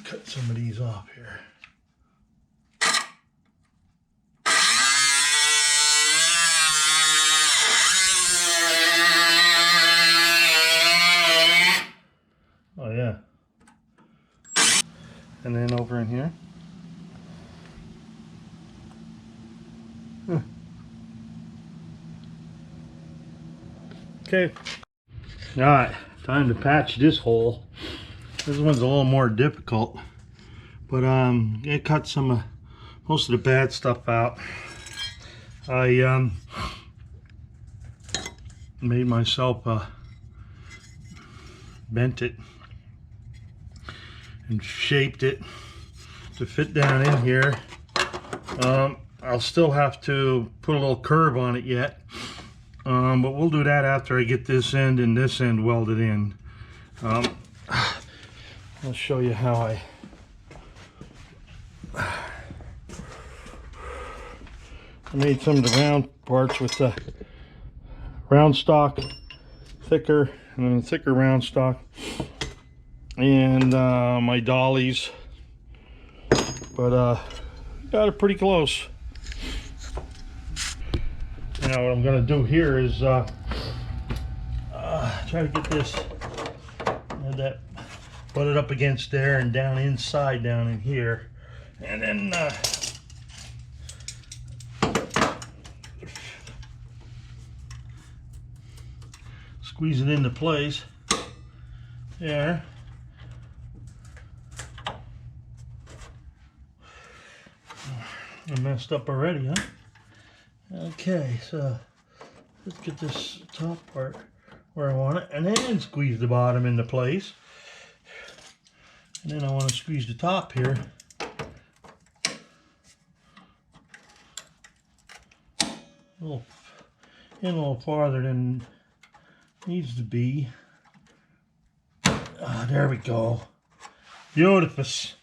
Cut some of these off here. Oh yeah. And then over in here. Okay. All right, time to patch this hole. This one's a little more difficult, but it cut some of most of the bad stuff out. I made myself bent it and shaped it to fit down in here. I'll still have to put a little curve on it yet, but we'll do that after I get this end and this end welded in. I'll show you how I made some of the round parts with the round stock, thicker, and then thicker round stock, and my dollies, but got it pretty close. Now what I'm going to do here is try to get this that butt it up against there and down inside down in here, and then squeeze it into place there. I messed up already, huh? Okay, so let's get this top part where I want it, and then squeeze the bottom into place. And then I want to squeeze the top here. A little farther than it needs to be. There we go. Beautifus.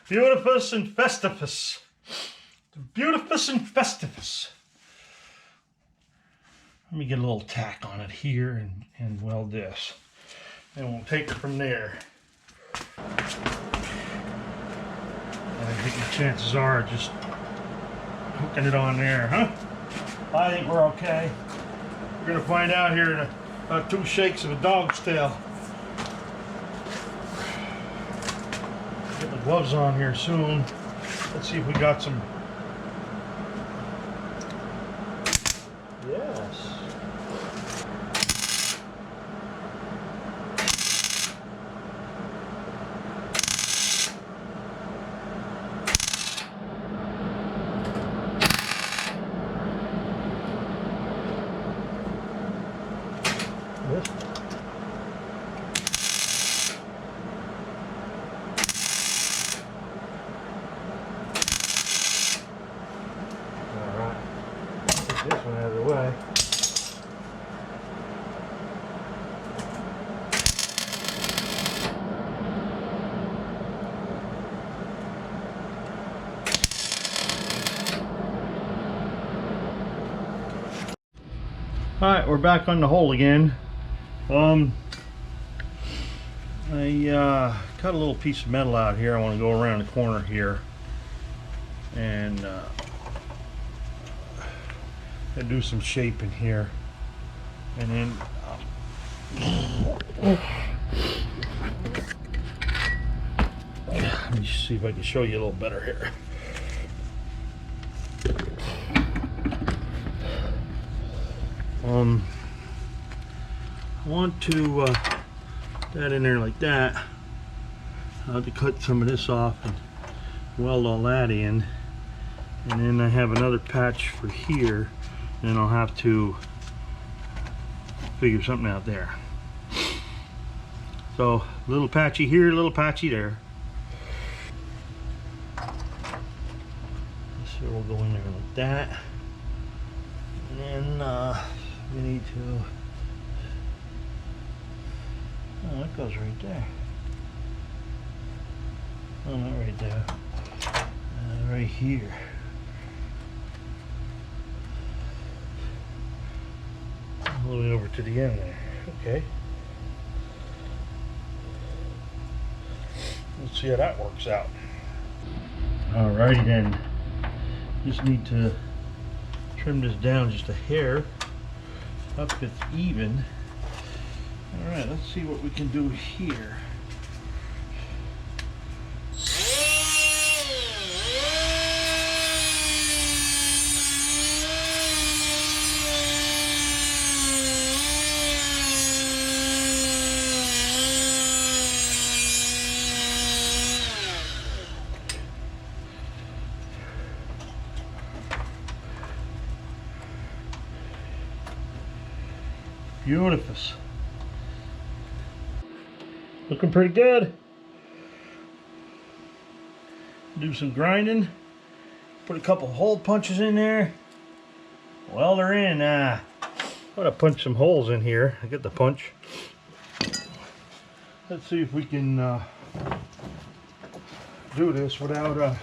Beautifus and festivus. Beautifus and festivus. Let me get a little tack on it here and weld this. And we'll take it from there. I think the chances are just hooking it on there, huh? I think we're okay. We're gonna find out here in about 2 shakes of a dog's tail. Get the gloves on here soon. Let's see if we got some. Yes. Yes. This one out of the way. Alright, we're back on the hole again. I cut a little piece of metal out here. I want to go around the corner here and do some shaping here, and then let me see if I can show you a little better here. I want to that in there like that. I'll have to cut some of this off and weld all that in, and then I have another patch for here. Then I'll have to figure something out there. So a little patchy here, a little patchy there. So we'll go in there like that. And then we need to, oh, that goes right there. Oh, not right there. Right here. All the way over to the end there. Okay. see how that works out. Alrighty then. Just need to trim this down just a hair. Up it's even. Alright, let's see what we can do here. Beautiful. Looking pretty good. Do some grinding. Put a couple hole punches in there. Well, they're in. I'm gonna punch some holes in here. I get the punch. Let's see if we can do this without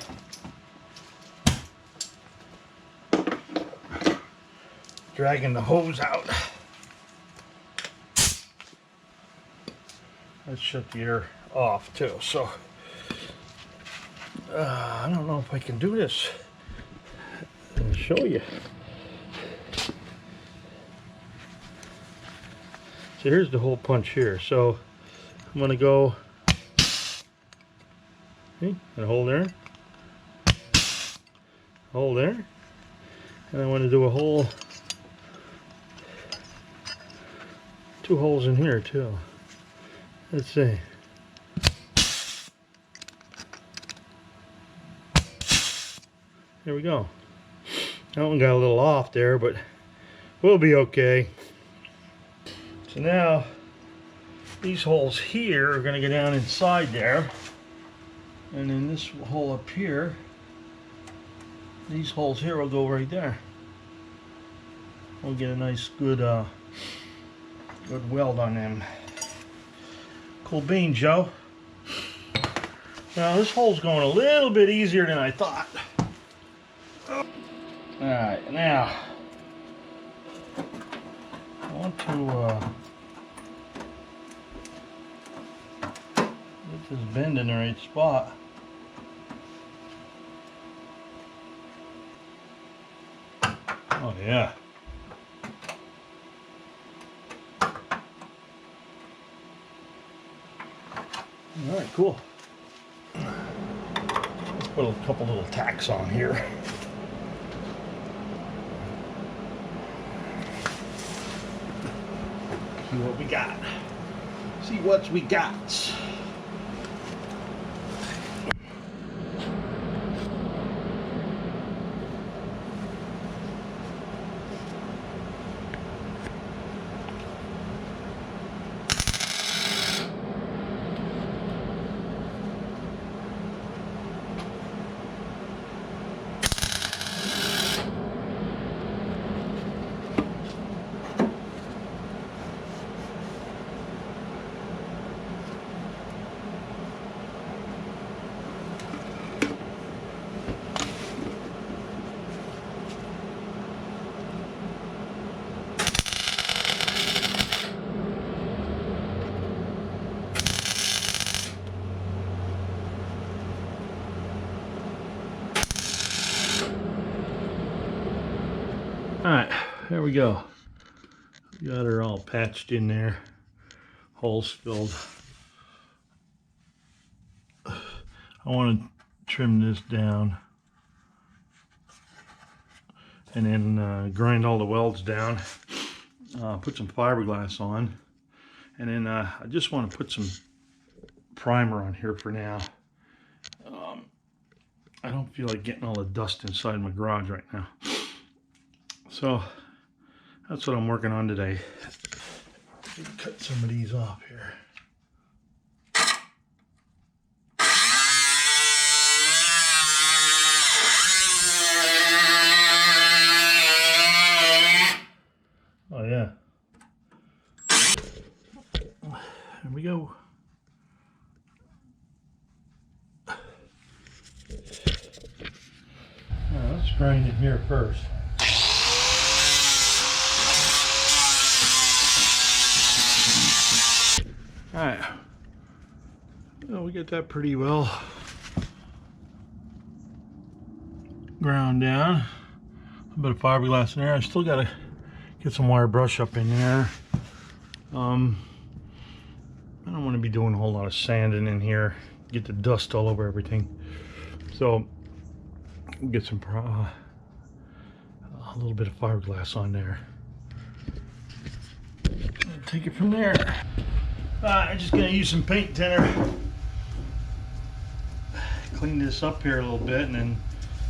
dragging the hose out. Let's shut the air off too. So I don't know if I can do this. I'll show you. So here's the hole punch here. So I'm gonna go, see, and hold there, hold there, and I want to do a hole, 2 holes in here too. Let's see. There we go. That one got a little off there, but we'll be okay. So now these holes here are going to go down inside there, and then this hole up here, these holes here will go right there. We'll get a nice good good weld on them. Cool bean, Joe. Now this hole's going a little bit easier than I thought. Alright, now I want to get this bend in the right spot. Oh yeah. Alright, cool. Let's put a couple little tacks on here. See what we got. See what we got. Alright, there we go. Got her all patched in there. Holes filled. I want to trim this down and then grind all the welds down. Put some fiberglass on. And then I just want to put some primer on here for now. I don't feel like getting all the dust inside my garage right now. So that's what I'm working on today. Cut some of these off here. Oh yeah. There we go. Now let's grind it here first. Alright, well, we get that pretty well ground down. A bit of fiberglass in there. I still gotta get some wire brush up in there. I don't want to be doing a whole lot of sanding in here, get the dust all over everything. So we'll get some a little bit of fiberglass on there. Take it from there. I'm just gonna use some paint thinner, clean this up here a little bit, and then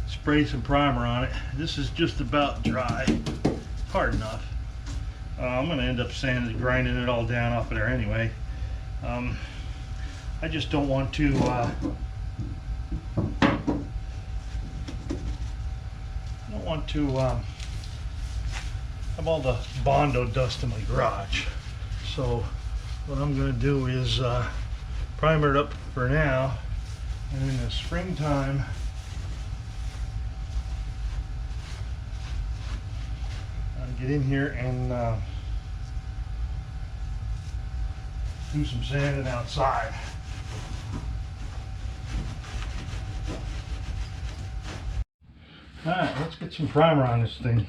spray some primer on it. This is just about dry, hard enough. I'm gonna end up grinding it all down off of there anyway. I just don't want to have all the Bondo dust in my garage. So what I'm going to do is primer it up for now, and in the springtime I'll get in here and do some sanding outside. Alright, let's get some primer on this thing,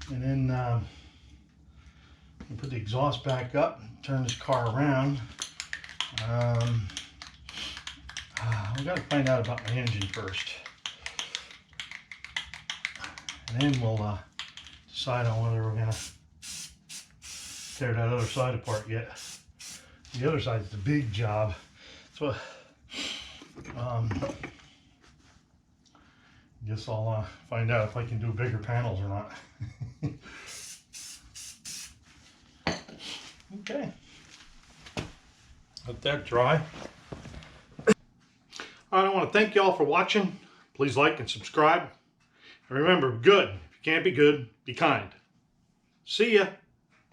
and then put the exhaust back up, turn this car around. We got to find out about my engine first, and then we'll decide on whether we're going to tear that other side apart yet. The other side's the big job. So guess I'll find out if I can do bigger panels or not. Okay, let that dry. I want to thank you all for watching. Please like and subscribe. And remember, good. If you can't be good, be kind. See ya.